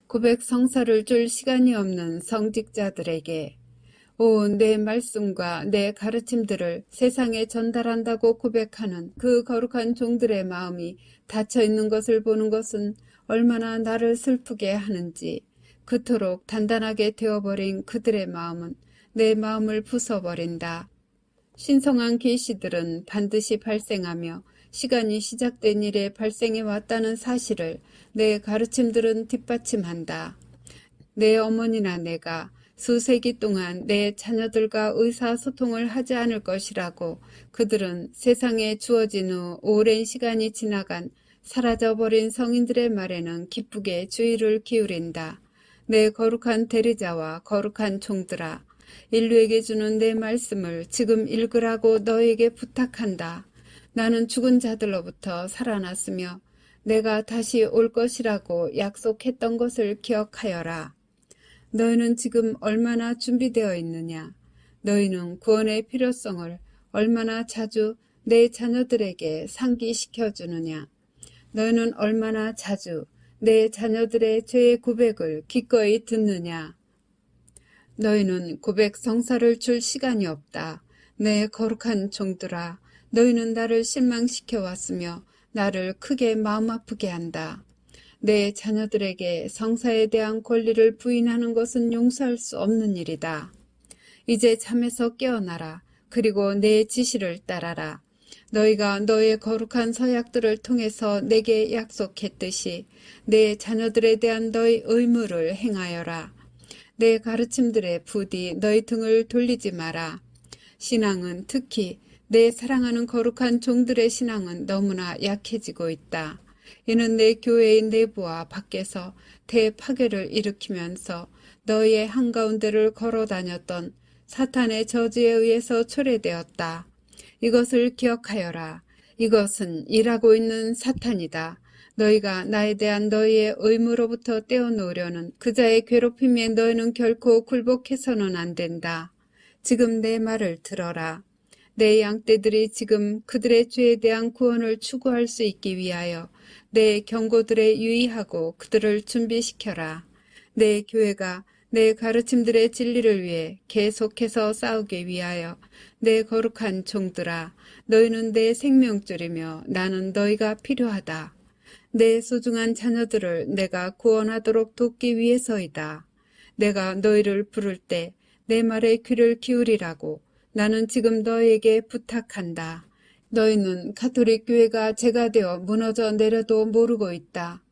고백 성사를 줄 시간이 없는 성직자들에게 내 말씀과 내 가르침들을 세상에 전달한다고 고백하는 그 거룩한 종들의 마음이 닫혀 있는 것을 보는 것은 얼마나 나를 슬프게 하는지. 그토록 단단하게 되어버린 그들의 마음은 내 마음을 부숴버린다. 신성한 계시들은 반드시 발생하며 시간이 시작된 일에 발생해 왔다는 사실을 내 가르침들은 뒷받침한다. 내 어머니나 내가 수세기 동안 내 자녀들과 의사소통을 하지 않을 것이라고 그들은 세상에 주어진 후 오랜 시간이 지나간 사라져버린 성인들의 말에는 기쁘게 주의를 기울인다. 내 거룩한 대리자와 거룩한 종들아, 인류에게 주는 내 말씀을 지금 읽으라고 너에게 부탁한다. 나는 죽은 자들로부터 살아났으며 내가 다시 올 것이라고 약속했던 것을 기억하여라. 너희는 지금 얼마나 준비되어 있느냐? 너희는 구원의 필요성을 얼마나 자주 내 자녀들에게 상기시켜 주느냐? 너희는 얼마나 자주 내 자녀들의 죄의 고백을 기꺼이 듣느냐? 너희는 고백 성사를 줄 시간이 없다. 내 거룩한 종들아, 너희는 나를 실망시켜 왔으며 나를 크게 마음 아프게 한다. 내 자녀들에게 성사에 대한 권리를 부인하는 것은 용서할 수 없는 일이다. 이제 잠에서 깨어나라. 그리고 내 지시를 따라라. 너희가 너의 거룩한 서약들을 통해서 내게 약속했듯이 내 자녀들에 대한 너희 의무를 행하여라. 내 가르침들에 부디 너희 등을 돌리지 마라. 신앙은 특히 내 사랑하는 거룩한 종들의 신앙은 너무나 약해지고 있다. 이는 내 교회의 내부와 밖에서 대파괴를 일으키면서 너희의 한가운데를 걸어 다녔던 사탄의 저주에 의해서 초래되었다. 이것을 기억하여라. 이것은 일하고 있는 사탄이다. 너희가 나에 대한 너희의 의무로부터 떼어놓으려는 그자의 괴롭힘에 너희는 결코 굴복해서는 안 된다. 지금 내 말을 들어라. 내 양떼들이 지금 그들의 죄에 대한 구원을 추구할 수 있기 위하여 내 경고들에 유의하고 그들을 준비시켜라. 내 교회가 내 가르침들의 진리를 위해 계속해서 싸우기 위하여 내 거룩한 종들아, 너희는 내 생명줄이며 나는 너희가 필요하다. 내 소중한 자녀들을 내가 구원하도록 돕기 위해서이다. 내가 너희를 부를 때 내 말에 귀를 기울이라고 나는 지금 너희에게 부탁한다. 너희는 가톨릭 교회가 죄가 되어 무너져 내려도 모르고 있다.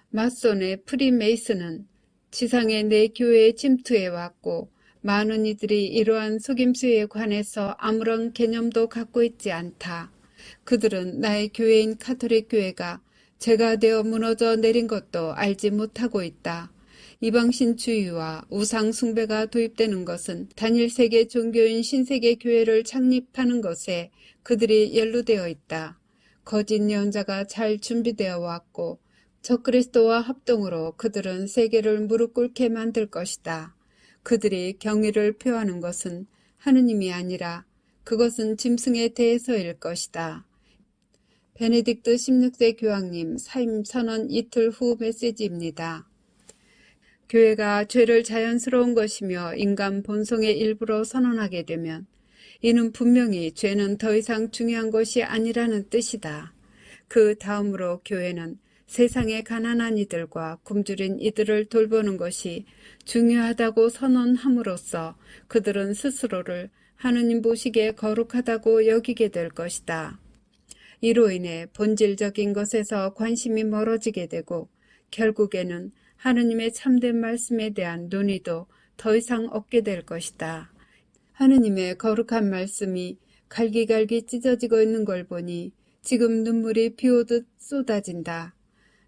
마손의 프리메이슨은 지상의 내 교회에 침투해 왔고 많은 이들이 이러한 속임수에 관해서 아무런 개념도 갖고 있지 않다. 그들은 나의 교회인 가톨릭 교회가 죄가 되어 무너져 내린 것도 알지 못하고 있다. 이방신주의와 우상숭배가 도입되는 것은 단일 세계 종교인 신세계 교회를 창립하는 것에 그들이 연루되어 있다. 거짓 예언자가 잘 준비되어 왔고 적그리스도와 합동으로 그들은 세계를 무릎 꿇게 만들 것이다. 그들이 경의를 표하는 것은 하느님이 아니라 그것은 짐승에 대해서일 것이다. 베네딕트 16세 교황님 사임 선언 이틀 후 메시지입니다. 교회가 죄를 자연스러운 것이며 인간 본성의 일부로 선언하게 되면 이는 분명히 죄는 더 이상 중요한 것이 아니라는 뜻이다. 그 다음으로 교회는 세상의 가난한 이들과 굶주린 이들을 돌보는 것이 중요하다고 선언함으로써 그들은 스스로를 하느님 보시기에 거룩하다고 여기게 될 것이다. 이로 인해 본질적인 것에서 관심이 멀어지게 되고 결국에는 하느님의 참된 말씀에 대한 논의도 더 이상 없게 될 것이다. 하느님의 거룩한 말씀이 갈기갈기 찢어지고 있는 걸 보니 지금 눈물이 비오듯 쏟아진다.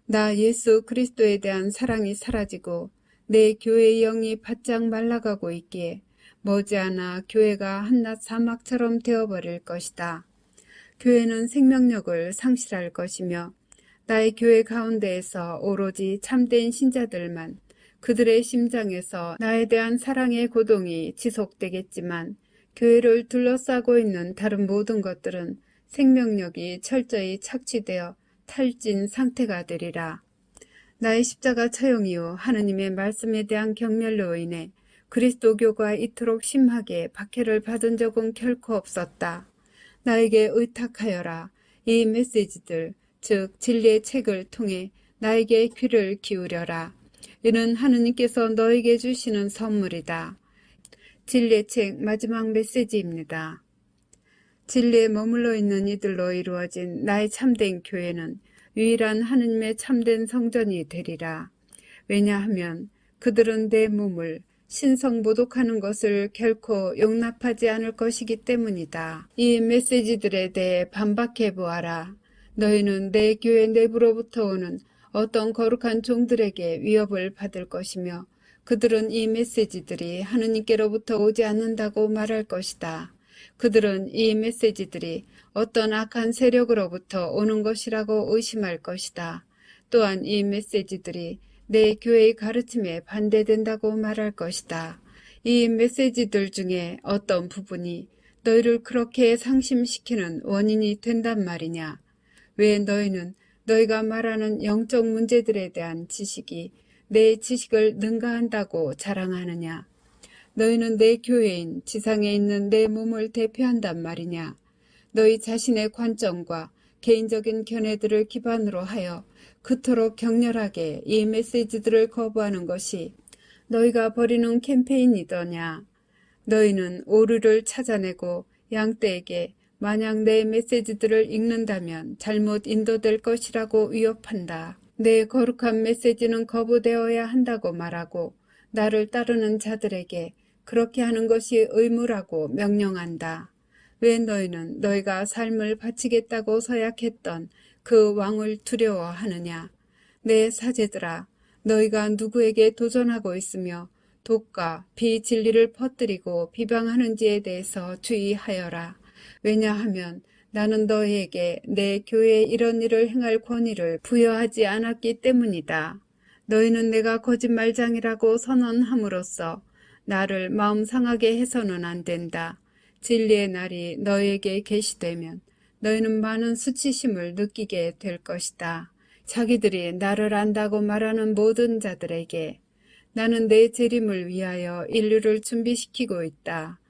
나 예수 그리스도에 대한 사랑이 사라지고 내 교회의 영이 바짝 말라가고 있기에 머지않아 교회가 한낱 사막처럼 되어버릴 것이다. 교회는 생명력을 상실할 것이며 나의 교회 가운데에서 오로지 참된 신자들만 그들의 심장에서 나에 대한 사랑의 고동이 지속되겠지만 교회를 둘러싸고 있는 다른 모든 것들은 생명력이 철저히 착취되어 탈진 상태가 되리라. 나의 십자가 처형 이후 하느님의 말씀에 대한 경멸로 인해 그리스도교가 이토록 심하게 박해를 받은 적은 결코 없었다. 나에게 의탁하여라. 이 메시지들, 즉 진리의 책을 통해 나에게 귀를 기울여라. 이는 하느님께서 너에게 주시는 선물이다. 진리의 책 마지막 메시지입니다. 진리에 머물러 있는 이들로 이루어진 나의 참된 교회는 유일한 하느님의 참된 성전이 되리라. 왜냐하면 그들은 내 몸을 신성모독하는 것을 결코 용납하지 않을 것이기 때문이다. 이 메시지들에 대해 반박해 보아라. 너희는 내 교회 내부로부터 오는 어떤 거룩한 종들에게 위협을 받을 것이며 그들은 이 메시지들이 하느님께로부터 오지 않는다고 말할 것이다. 그들은 이 메시지들이 어떤 악한 세력으로부터 오는 것이라고 의심할 것이다. 또한 이 메시지들이 내 교회의 가르침에 반대된다고 말할 것이다. 이 메시지들 중에 어떤 부분이 너희를 그렇게 상심시키는 원인이 된단 말이냐? 왜 너희는 너희가 말하는 영적 문제들에 대한 지식이 내 지식을 능가한다고 자랑하느냐? 너희는 내 교회인 지상에 있는 내 몸을 대표한단 말이냐? 너희 자신의 관점과 개인적인 견해들을 기반으로 하여 그토록 격렬하게 이 메시지들을 거부하는 것이 너희가 벌이는 캠페인이더냐? 너희는 오류를 찾아내고 양떼에게 만약 내 메시지들을 읽는다면 잘못 인도될 것이라고 위협한다. 내 거룩한 메시지는 거부되어야 한다고 말하고 나를 따르는 자들에게 그렇게 하는 것이 의무라고 명령한다. 왜 너희는 너희가 삶을 바치겠다고 서약했던 그 왕을 두려워하느냐? 내 사제들아, 너희가 누구에게 도전하고 있으며 독과 비진리를 퍼뜨리고 비방하는지에 대해서 주의하여라. 왜냐하면 나는 너희에게 내 교회에 이런 일을 행할 권위를 부여하지 않았기 때문이다. 너희는 내가 거짓말장이라고 선언함으로써 나를 마음 상하게 해서는 안 된다. 진리의 날이 너희에게 계시되면 너희는 많은 수치심을 느끼게 될 것이다. 자기들이 나를 안다고 말하는 모든 자들에게 나는 내 재림을 위하여 인류를 준비시키고 있다.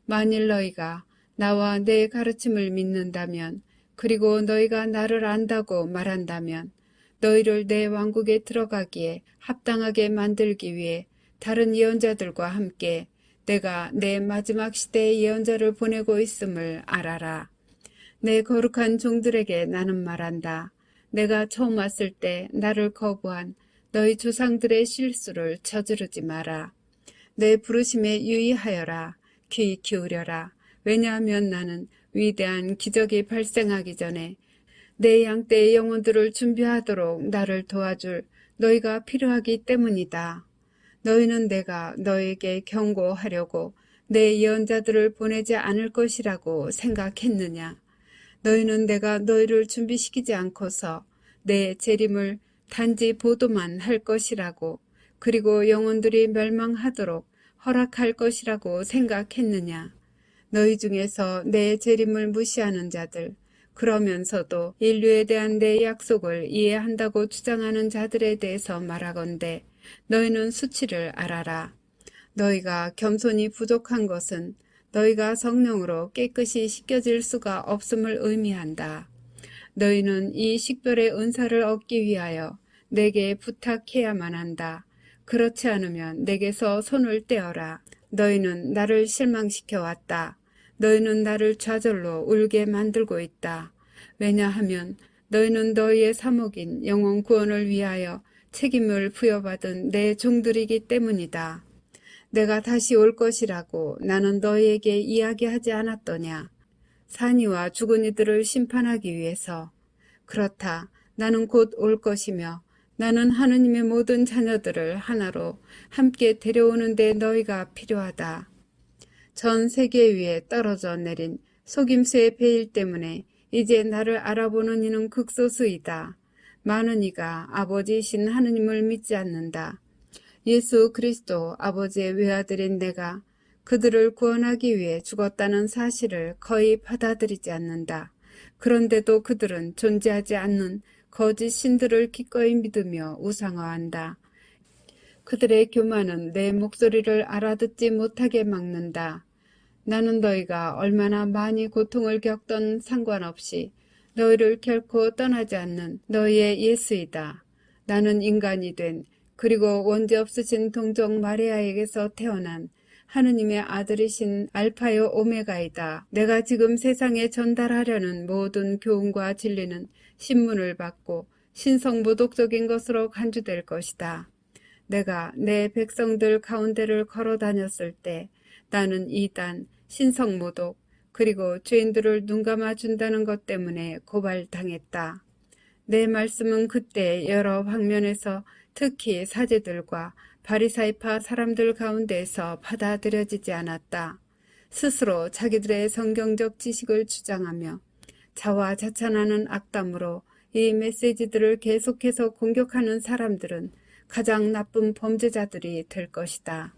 만일 너희가 나와 내 가르침을 믿는다면 그리고 너희가 나를 안다고 말한다면 너희를 내 왕국에 들어가기에 합당하게 만들기 위해 다른 예언자들과 함께 내가 내 마지막 시대의 예언자를 보내고 있음을 알아라. 내 거룩한 종들에게 나는 말한다. 내가 처음 왔을 때 나를 거부한 너희 조상들의 실수를 저지르지 마라. 내 부르심에 유의하여라. 귀 기울여라. 왜냐하면 나는 위대한 기적이 발생하기 전에 내 양떼의 영혼들을 준비하도록 나를 도와줄 너희가 필요하기 때문이다. 너희는 내가 너에게 경고하려고 내 예언자들을 보내지 않을 것이라고 생각했느냐? 너희는 내가 너희를 준비시키지 않고서 내 재림을 단지 보도만 할 것이라고 그리고 영혼들이 멸망하도록 허락할 것이라고 생각했느냐? 너희 중에서 내 재림을 무시하는 자들, 그러면서도 인류에 대한 내 약속을 이해한다고 주장하는 자들에 대해서 말하건대 너희는 수치를 알아라. 너희가 겸손이 부족한 것은 너희가 성령으로 깨끗이 씻겨질 수가 없음을 의미한다. 너희는 이 식별의 은사를 얻기 위하여 내게 부탁해야만 한다. 그렇지 않으면 내게서 손을 떼어라. 너희는 나를 실망시켜 왔다. 너희는 나를 좌절로 울게 만들고 있다. 왜냐하면 너희는 너희의 사목인 영혼 구원을 위하여 책임을 부여받은 내 종들이기 때문이다. 내가 다시 올 것이라고 나는 너희에게 이야기하지 않았더냐. 산이와 죽은 이들을 심판하기 위해서. 그렇다. 나는 곧 올 것이며 나는 하느님의 모든 자녀들을 하나로 함께 데려오는 데 너희가 필요하다. 전 세계 위에 떨어져 내린 속임수의 베일 때문에 이제 나를 알아보는 이는 극소수이다. 많은 이가 아버지이신 하느님을 믿지 않는다. 예수 그리스도 아버지의 외아들인 내가 그들을 구원하기 위해 죽었다는 사실을 거의 받아들이지 않는다. 그런데도 그들은 존재하지 않는 거짓 신들을 기꺼이 믿으며 우상화한다. 그들의 교만은 내 목소리를 알아듣지 못하게 막는다. 나는 너희가 얼마나 많이 고통을 겪던 상관없이 너희를 결코 떠나지 않는 너희의 예수이다. 나는 인간이 된 그리고 원죄 없으신 동정 마리아에게서 태어난 하느님의 아들이신 알파요 오메가이다. 내가 지금 세상에 전달하려는 모든 교훈과 진리는 신문을 받고 신성모독적인 것으로 간주될 것이다. 내가 내 백성들 가운데를 걸어 다녔을 때 나는 이단, 신성모독, 그리고 죄인들을 눈감아 준다는 것 때문에 고발당했다. 내 말씀은 그때 여러 방면에서 특히 사제들과 바리사이파 사람들 가운데에서 받아들여지지 않았다. 스스로 자기들의 성경적 지식을 주장하며 자화자찬하는 악담으로 이 메시지들을 계속해서 공격하는 사람들은 가장 나쁜 범죄자들이 될 것이다.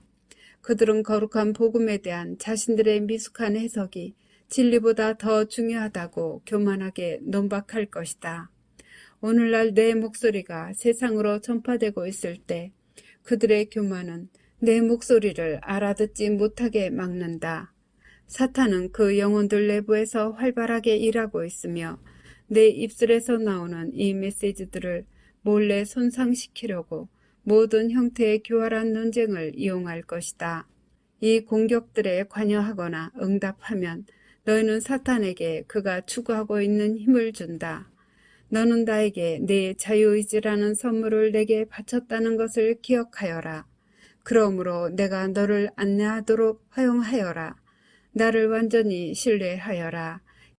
그들은 거룩한 복음에 대한 자신들의 미숙한 해석이 진리보다 더 중요하다고 교만하게 논박할 것이다. 오늘날 내 목소리가 세상으로 전파되고 있을 때 그들의 교만은 내 목소리를 알아듣지 못하게 막는다. 사탄은 그 영혼들 내부에서 활발하게 일하고 있으며 내 입술에서 나오는 이 메시지들을 몰래 손상시키려고 모든 형태의 교활한 논쟁을 이용할 것이다. 이 공격들에 관여하거나 응답하면 너희는 사탄에게 그가 추구하고 있는 힘을 준다. 너는 나에게 내 자유의지라는 선물을 내게 바쳤다는 것을 기억하여라. 그러므로 내가 너를 안내하도록 허용하여라. 나를 완전히 신뢰하여라.